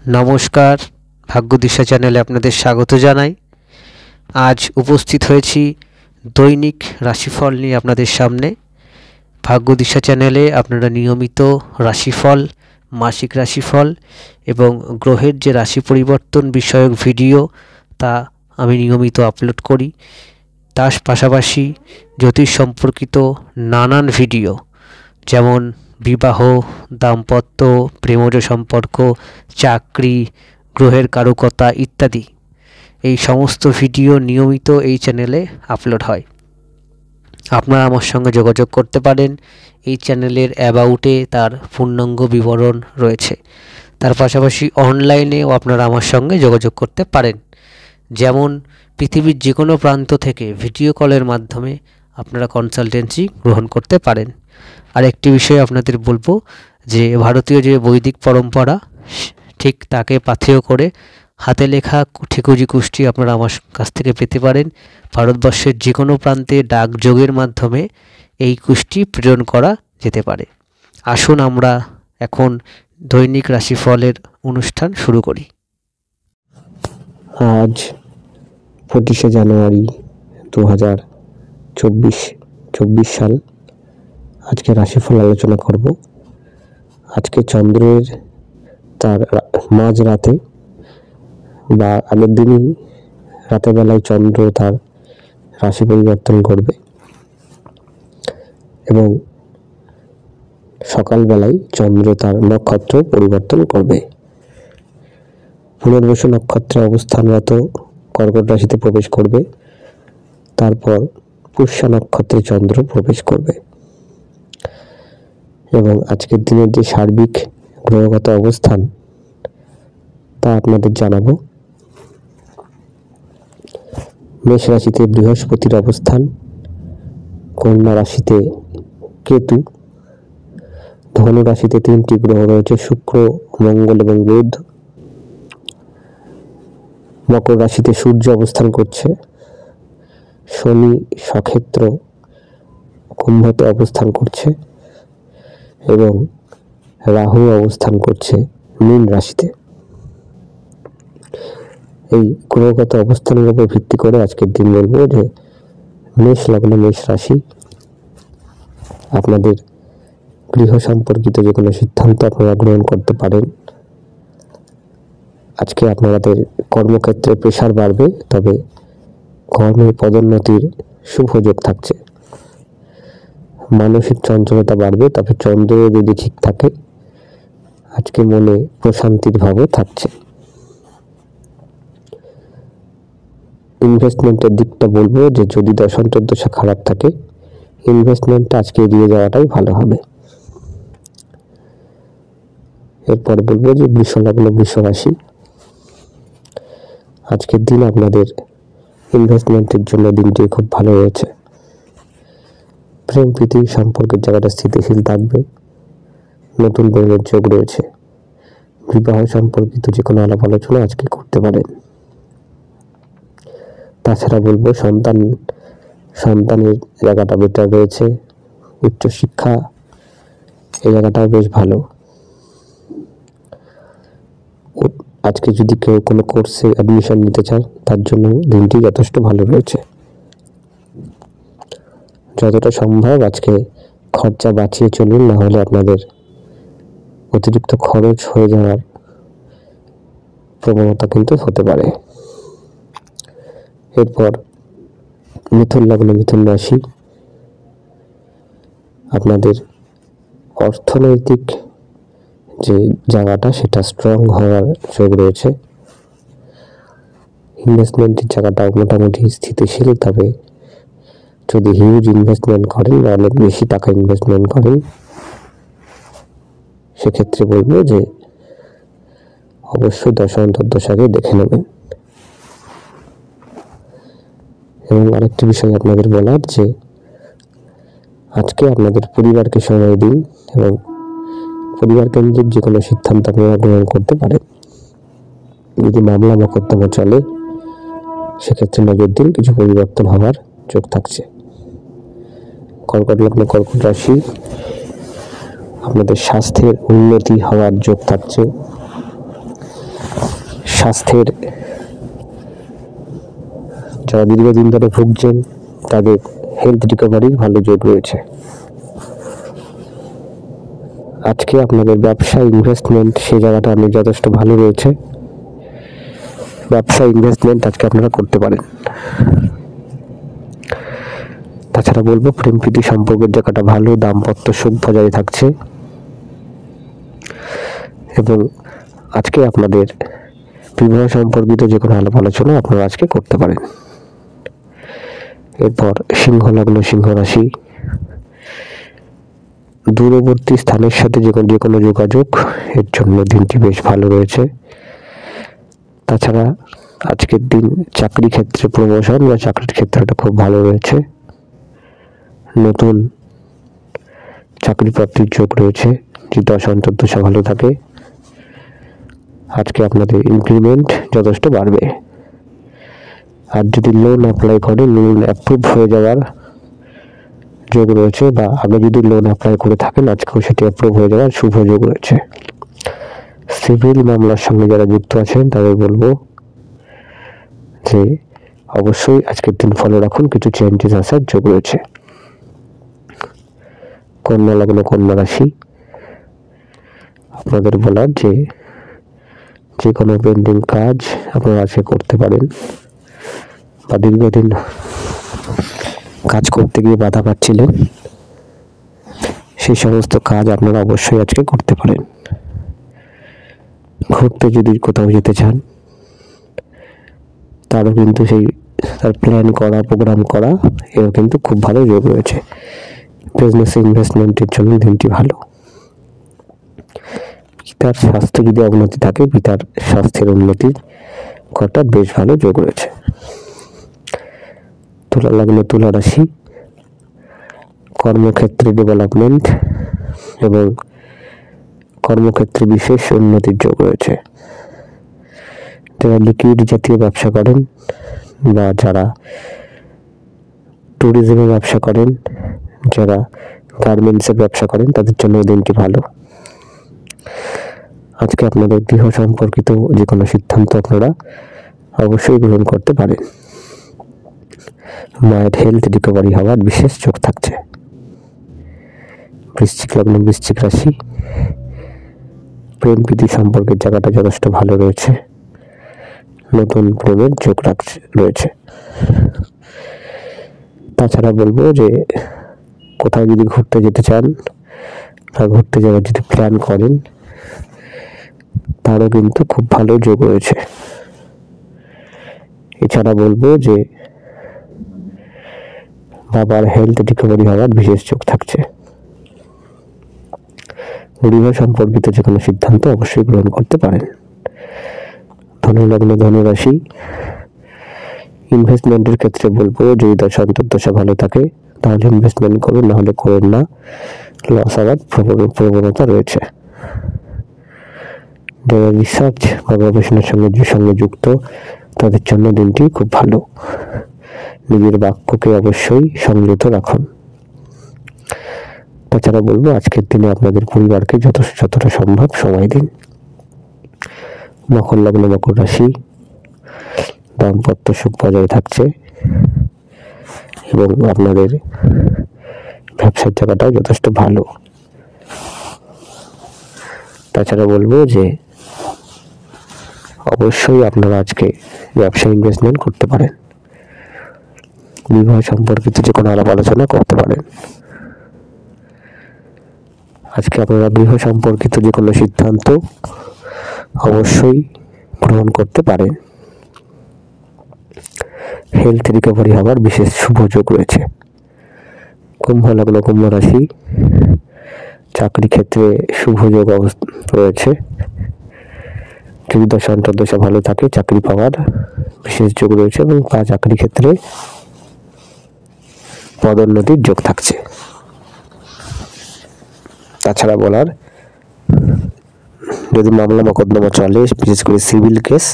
নমস্কার, ভাগ্যদিশা চ্যানেলে আপনাদের স্বাগত জানাই। আজ উপস্থিত হয়েছি দৈনিক রাশিফল নিয়ে আপনাদের সামনে। ভাগ্যদিশা চ্যানেলে আপনারা নিয়মিত রাশিফল, মাসিক রাশিফল এবং গ্রহের যে রাশি পরিবর্তন বিষয়ক ভিডিও তা আমি নিয়মিত আপলোড করি। তার পাশাপাশি জ্যোতিষ সম্পর্কিত নানান ভিডিও, যেমন বিবাহ, দাম্পত্য, প্রেমজ সম্পর্ক, চাকরি, গ্রহের কারকতা ইত্যাদি, এই সমস্ত ভিডিও নিয়মিত এই চ্যানেলে আপলোড হয়। আপনারা আমার সঙ্গে যোগাযোগ করতে পারেন। এই চ্যানেলের অ্যাবাউটে তার পূর্ণাঙ্গ বিবরণ রয়েছে। তার পাশাপাশি অনলাইনেও আপনারা আমার সঙ্গে যোগাযোগ করতে পারেন। যেমন পৃথিবীর যে কোনো প্রান্ত থেকে ভিডিও কলের মাধ্যমে আপনারা কনসালটেন্সি গ্রহণ করতে পারেন। আর একটি বিষয় আপনাদের বলবো যে ভারতীয় যে বৈদিক পরম্পরা, ঠিক তাকে পাথেয় করে হাতে লেখা ঠিকুজি কুষ্টি আপনারা আমার কাছ থেকে পেতে পারেন। ভারতবর্ষের যে কোনো প্রান্তে ডাকযোগের মাধ্যমে এই কুষ্টি প্রেরণ করা যেতে পারে। আসুন আমরা এখন দৈনিক রাশিফলের অনুষ্ঠান শুরু করি। আজ 25শে জানুয়ারি 2024 সাল। আজকে রাশিফল আলোচনা করব। আজকে চন্দ্রের তার মাঝ রাতে বা আগের দিনই রাতের বেলায় চন্দ্র তার রাশি পরিবর্তন করবে এবং সকালবেলায় চন্দ্র তার নক্ষত্র পরিবর্তন করবে। পুনর্বসু নক্ষত্রে অবস্থানরত কর্কট রাশিতে প্রবেশ করবে, তারপর পুষ্যা নক্ষত্রে চন্দ্র প্রবেশ করবে এবং আজকের দিনের যে সার্বিক গ্রহগত অবস্থান তা আপনাদের জানাবো। মেষ রাশিতে বৃহস্পতির অবস্থান, কন্যা রাশিতে কেতু, ধনু রাশিতে তিনটি গ্রহ রয়েছে, শুক্র, মঙ্গল এবং বুধ। মকর রাশিতে সূর্য অবস্থান করছে, শনি সক্ষেত্র কুম্ভতে অবস্থান করছে এবং রাহু অবস্থান করছে মীন রাশিতে। এই গ্রহগত অবস্থানের উপর ভিত্তি করে আজকের দিন বলবো যে মেষ লগ্ন, মেষ রাশি, আপনাদের গৃহ সম্পর্কিত যে কোনো সিদ্ধান্ত আপনারা গ্রহণ করতে পারেন। আজকে আপনাদের কর্মক্ষেত্রে প্রেশার বাড়বে, তবে কর্মে পদোন্নতির শুভ যোগ থাকছে। মানসিক চঞ্চলতা বাড়বে, তবে চন্দ্র যদি ঠিক থাকে আজকে মনে প্রশান্তির ভাবও থাকছে। ইনভেস্টমেন্টের দিকটা বলবো যে যদি দশা খারাপ থাকে ইনভেস্টমেন্টটা আজকে এড়িয়ে যাওয়াটাই ভালো হবে। এরপর বলবো যে বৃষ লগ্ন, বৃষ রাশি, আজকের দিন আপনাদের ইনভেস্টমেন্টের জন্য দিনটি খুব ভালো রয়েছে। প্রেম প্রীতি সম্পর্কের জায়গাটা স্থিতিশীল থাকবে, নতুন প্রেমের যোগ রয়েছে। বিবাহ সম্পর্কিত যে কোনো আলাপ আলোচনা আজকে করতে পারেন। তাছাড়া বলবো সন্তানের জায়গাটা বেটার রয়েছে, উচ্চশিক্ষা এই জায়গাটাও বেশ ভালো। আজকে যদি কেউ কোনো কোর্সে অ্যাডমিশন নিতে চায় তার জন্য দিনটি যথেষ্ট ভালো রয়েছে। যতটা সম্ভব আজকে খরচা বাঁচিয়ে চলুন, না হলে আপনাদের অতিরিক্ত খরচ হয়ে যাওয়ার প্রবণতা কিন্তু হতে পারে। এরপর মিথুন লগ্ন, মিথুন রাশি, আপনাদের অর্থনৈতিক যে জায়গাটা সেটা স্ট্রং হওয়ার যোগ রয়েছে। ইনভেস্টমেন্টের জায়গাটাও মোটামুটি স্থিতিশীল, তবে যদি হিউজ ইনভেস্টমেন্ট করেন বা অনেক বেশি টাকা ইনভেস্টমেন্ট করেন সেক্ষেত্রে বলবো যে অবশ্যই দশাকে দেখে নেবেন। এবং আরেকটি বিষয় আপনাদের বলার যে আজকে আপনাদের পরিবারকে সময় দিন এবং পরিবার কেন্দ্রিক যে কোনো সিদ্ধান্ত আপনারা গ্রহণ করতে পারেন। যদি মামলা মোকদ্দমা চলে সেক্ষেত্রে নজর দিন, কিছু পরিবর্তন হওয়ার যোগ থাকছে। কর্কট লগ্ন, কর্কট রাশি, আপনাদের স্বাস্থ্যের উন্নতি হওয়ার যোগ থাকছে। স্বাস্থ্যের যারা দীর্ঘদিন ধরে ভুগছেন তাদের হেলথ রিকভারির ভালো যোগ রয়েছে। আজকে আপনাদের ব্যবসা ইনভেস্টমেন্ট সেই জায়গাটা অনেক যথেষ্ট ভালো রয়েছে। ব্যবসা ইনভেস্টমেন্ট আজকে আপনারা করতে পারেন। তাছাড়া বলবো প্রেম প্রীতি সম্পর্কের জায়গাটা ভালো, দাম্পত্য সুখ বজায় থাকছে এবং আজকে আপনাদের বিবাহ সম্পর্কিত যে কোনো আলাপ আলোচনা আপনারা আজকে করতে পারেন। এরপর সিংহ লগ্ন, সিংহ রাশি, দূরবর্তী স্থানের সাথে যে কোনো যোগাযোগ এর জন্য দিনটি বেশ ভালো রয়েছে। তাছাড়া আজকের দিন চাকরি ক্ষেত্রে প্রমোশন বা চাকরির ক্ষেত্রটা খুব ভালো রয়েছে। নতুন চাকরি প্রাপ্তির যোগ রয়েছে যদি দশা অন্তর্দশা ভালো থাকে। আজকে আপনাদের ইনক্রিমেন্ট যথেষ্ট বাড়বে। আর যদি লোন অ্যাপ্লাই করেন, লোন অ্যাপ্রুভ হয়ে যাওয়ার যোগ রয়েছে, বা আগে যদি লোন অ্যাপ্লাই করে থাকেন আজকেও সেটি অ্যাপ্রুভ হয়ে যাওয়ার শুভ যোগ রয়েছে। সিভিল মামলার সঙ্গে যারা যুক্ত আছেন তাদের বলবো যে অবশ্যই আজকের দিন ফলো রাখুন, কিছু চেঞ্জেস আসার যোগ রয়েছে। কন্যা লগ্ন, কন্যা রাশি, আপনাদের বলার যে কোনো পেন্ডিং কাজ আপনারা আজকে করতে পারেন, বা দীর্ঘদিন কাজ করতে গিয়ে বাধা পাচ্ছিলেন সেই সমস্ত কাজ আপনারা অবশ্যই আজকে করতে পারেন। ঘুরতে যদি কোথাও যেতে চান তারও কিন্তু তার প্ল্যান করা, প্রোগ্রাম করা এও কিন্তু খুব ভালো যোগ রয়েছে। বিজনেস ইনভেস্টমেন্টের জন্য দিনটি ভালো। পিতার স্বাস্থ্য যদি অবনতি থাকে, পিতার স্বাস্থ্যের উন্নতির করাটা বেশ ভালো যোগ রয়েছে। তুলা লগ্ন, তুলা রাশি, কর্মক্ষেত্রে ডেভেলপমেন্ট এবং কর্মক্ষেত্রে বিশেষ উন্নতির যোগ রয়েছে। যারা লিকুইড জাতীয় ব্যবসা করেন বা যারা ট্যুরিজমের ব্যবসা করেন, যারা গার্মেন্টসের ব্যবসা করেন তাদের জন্য দিনটি ভালো। আজকে আপনাদের গৃহ সম্পর্কিত যে কোনো সিদ্ধান্ত আপনারা অবশ্যই গ্রহণ করতে পারেন। মায়ের হেলথ রিকভারি হওয়ার বিশেষ যোগ থাকছে। বৃশ্চিক লগ্ন, বৃশ্চিক রাশি, প্রেম প্রীতি সম্পর্কের জায়গাটা যথেষ্ট ভালো রয়েছে। নতুন প্রেমের যোগ রয়েছে। তাছাড়া বলবো যে কোথাও যদি ঘুরতে যেতে চান বা ঘুরতে যাওয়ার যদি প্ল্যান করেন তারও কিন্তু খুব ভালো যোগ রয়েছে। এছাড়া বলবো যে বাবার হেলথ রিকভারি হওয়ার বিশেষ যোগ থাকছে। বিবাহ সম্পর্কিত যে কোনো সিদ্ধান্ত অবশ্যই গ্রহণ করতে পারেন। ধনু লগ্ন, ধনু রাশি, ইনভেস্টমেন্টের ক্ষেত্রে বলবো যদি দশা অন্তর্দশা ভালো থাকে তাহলে ইনভেস্টমেন্ট করুন, নাহলে করেন না, লস হওয়ার প্রবণতা রয়েছে। যারা রিসার্চ বা গবেষণার সঙ্গে যুক্ত তাদের জন্য দিনটি খুব ভালো। নিজের বাক্যকে অবশ্যই সংযত রাখুন। তাছাড়া বলবো আজকের দিনে আপনাদের পরিবারকে যতটা সম্ভব সময় দিন। মকর লগ্ন, মকর রাশি, দাম্পত্য সুখ বজায় থাকছে এবং আপনাদের ব্যবসার জায়গাটাও যথেষ্ট ভালো। তাছাড়া বলবো যে অবশ্যই আপনারা আজকে ব্যবসা ইনভেস্টমেন্ট করতে পারেন। বিবাহ সম্পর্কিত যে কোনো আলাপ আলোচনা করতে পারেন। আজকে আপনারা গৃহ সম্পর্কিত যে কোনো সিদ্ধান্ত অবশ্যই গ্রহণ করতে পারেন। হেলথ রিকভারি হওয়ার বিশেষ শুভ যোগ রয়েছে। কুম্ভ লগ্ন, কুম্ভ রাশি, চাকরি ক্ষেত্রে শুভ যোগ রয়েছে। যদি দশা অন্তর্দশা ভালো থাকে চাকরি পাওয়ার বিশেষ যোগ রয়েছে এবং চাকরি ক্ষেত্রে পদোন্নতির যোগ থাকছে। তাছাড়া বলার যদি মামলা মোকদ্দমা চলে, বিশেষ করে সিভিল কেস,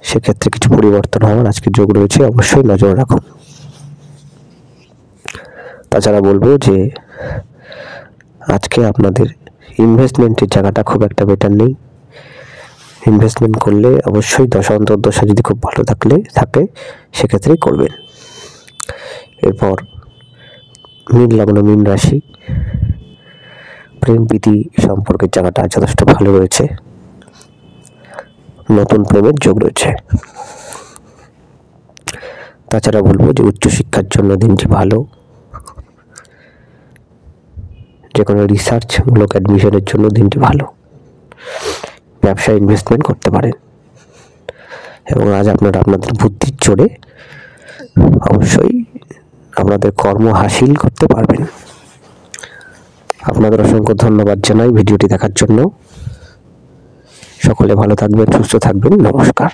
সেক্ষেত্রে কিছু পরিবর্তন হওয়ার আজকে যোগ রয়েছে, অবশ্যই নজর রাখুন। তাছাড়া বলবো যে আজকে আপনাদের ইনভেস্টমেন্টের জায়গাটা খুব একটা বেটার নেই। ইনভেস্টমেন্ট করলে অবশ্যই দশা অন্তর্দশা যদি খুব ভালো থাকে সেক্ষেত্রেই করবেন। এরপর মীন লগ্ন, মীন রাশি, প্রেম প্রীতি সম্পর্কের জায়গাটা যথেষ্ট ভালো রয়েছে, নতুন প্রেমের যোগ রয়েছে। তাছাড়া বলবো যে উচ্চশিক্ষার জন্য দিনটি ভালো, যে কোনো রিসার্চমূলক অ্যাডমিশনের জন্য দিনটি ভালো, ব্যবসায় ইনভেস্টমেন্ট করতে পারেন এবং আজ আপনারা আপনাদের বুদ্ধির জোরে অবশ্যই আপনাদের কর্ম হাসিল করতে পারবেন। আপনাদের অসংখ্য ধন্যবাদ জানাই ভিডিওটি দেখার জন্য। সকলে ভালো থাকবেন, সুস্থ থাকবেন। নমস্কার।